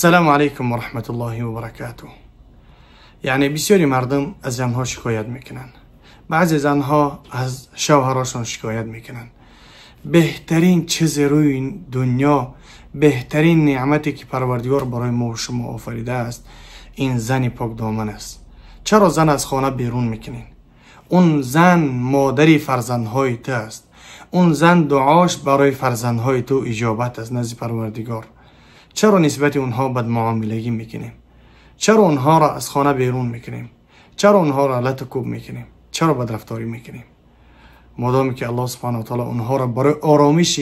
السلام علیکم و رحمت الله و برکاته. یعنی بسیاری مردم از زنها شکایت میکنن. بعضی زنها از شوهراشون شکایت میکنن. بهترین چیز روی این دنیا، بهترین نعمتی که پروردگار برای ما و شما آفریده است، این زن پاک دامن است. چرا زن از خانه بیرون میکنین؟ اون زن مادری فرزندهای تو است. اون زن دعاش برای فرزندهای تو اجابت است نزد پروردگار. چرا نسبت اونها بد معاملگی میکنیم؟ چرا اونها را از خانه بیرون میکنیم؟ چرا اونها را لطکوب میکنیم؟ چرا بد رفتاری میکنیم؟ مادامی که الله سبحانه و تعالی اونها را برای آرامش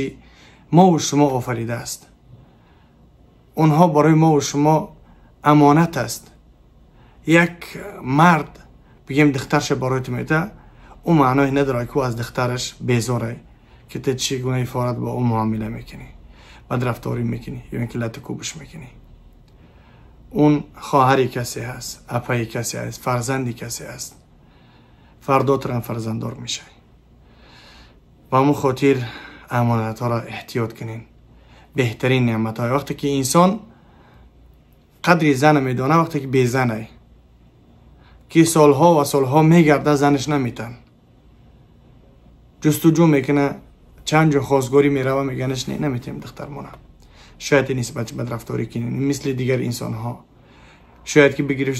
ما و شما آفریده است. اونها برای ما و شما امانت است. یک مرد بگیم دخترش برایت میده، اون معنای نداره که از دخترش بیزاره که تو چگونه افارت با اون معامله میکنی، بد رفتاری میکنی یا اینکه لطکوبش میکنی. اون خواهری کسی هست، اپای کسی هست، فرزندی کسی هست. فردا ترن فرزنددار میشه. با همون خاطر امانت ها را احتیاط کنین. بهترین نعمت های وقتی که انسان قدری زن میدانه، وقتی که بی زنه که سالها و سالها میگرده زنش نمیتن، جستجو میکنه، چند جا خواستگاری میروه میگنش نمیتیم دختر مونه. شاید نسبت بد رفتاری کنین مثل دیگر انسان ها. شاید که بگیرش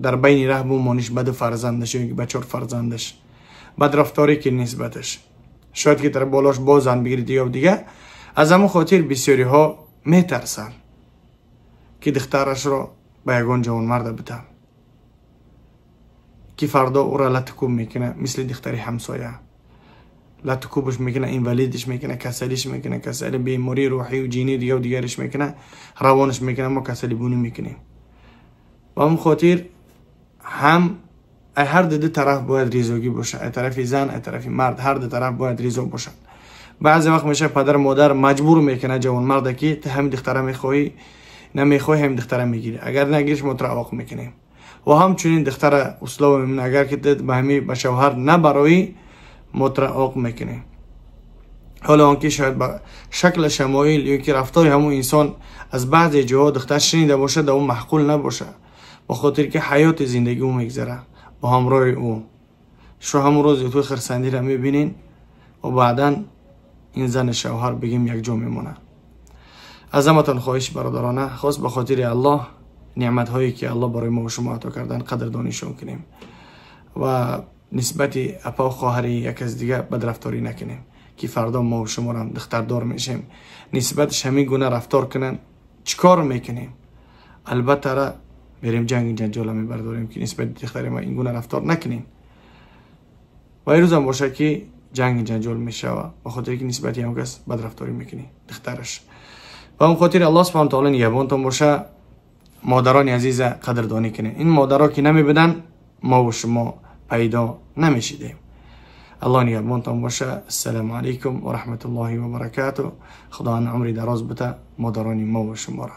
در بین ره بومانش بد فرزندش یا بچار فرزندش بد رفتاری که نسبتش، شاید که در بالاش بازن بگیرید یا دیگه. از همون خاطر بسیاری ها میترسن که دخترش را به یگان جوان مرد بتن که فردا او را لطکوب میکنه، مثل دختری همسایه لطکوبش میکنه، اینولیدش میکنه، کسلیش میکنه، کسلی بیماری روحی و جینی دیگه و دیگرش میکنه، روانش میکنه، ما کسلی بونی میکنیم. و همون خاطر هم هر دو طرف باید ریزوگی باشه، ای طرف زن ای طرف مرد، هر دو طرف باید ریزو باشن. بعضی وقت میشه پدر مادر مجبور میکنه جوان مرد که تو هم دختره میخوای، نمیخوای هم دختره میگیری، اگر نگیریش متعاق میکنیم. و همچنین دختره اصلا میمونه، اگر که به همی به شوهر نبرایی متعاق میکنیم. حالا آنکه شاید با شکل شمایل یا که رفتار همون انسان از بعضی جاها دختر شنیده باشه در اون محقول نباشه، با خاطر که حیات زندگی اون میگذره با همراه اون. شو همون روز توی خرسندی را میبینین و بعدا این زن شوهر بگیم یک جا میمونه. از همتون خواهش برادرانه خاص به خاطر الله نعمت هایی که الله برای ما و شما عطا کردن قدردانیشون کنیم و نسبت اپا و خواهری یک از دیگه بد رفتاری نکنیم که فردا ما و شما هم دختردار میشیم نسبتش همین گونه رفتار کنن. چیکار میکنیم؟ البته را بریم جنگ جنجال می برداریم که نسبت دختر ما این گونه رفتار نکنیم. و این روز هم باشه که جنگ جنجال میشه و بخاطر که نسبتی هم کس بد رفتاری میکنی دخترش. و اون خاطر الله سبحانه و تعالی نگهبانتون باشه. مادران عزیز قدردانی کنین. این مادرها که نمیبدن ما و شما پیدا نمیشیدیم. الله نگهبانتون باشه. السلام علیکم و رحمت الله و برکاته. خدا عمری دراز بده مادران ما و شما را.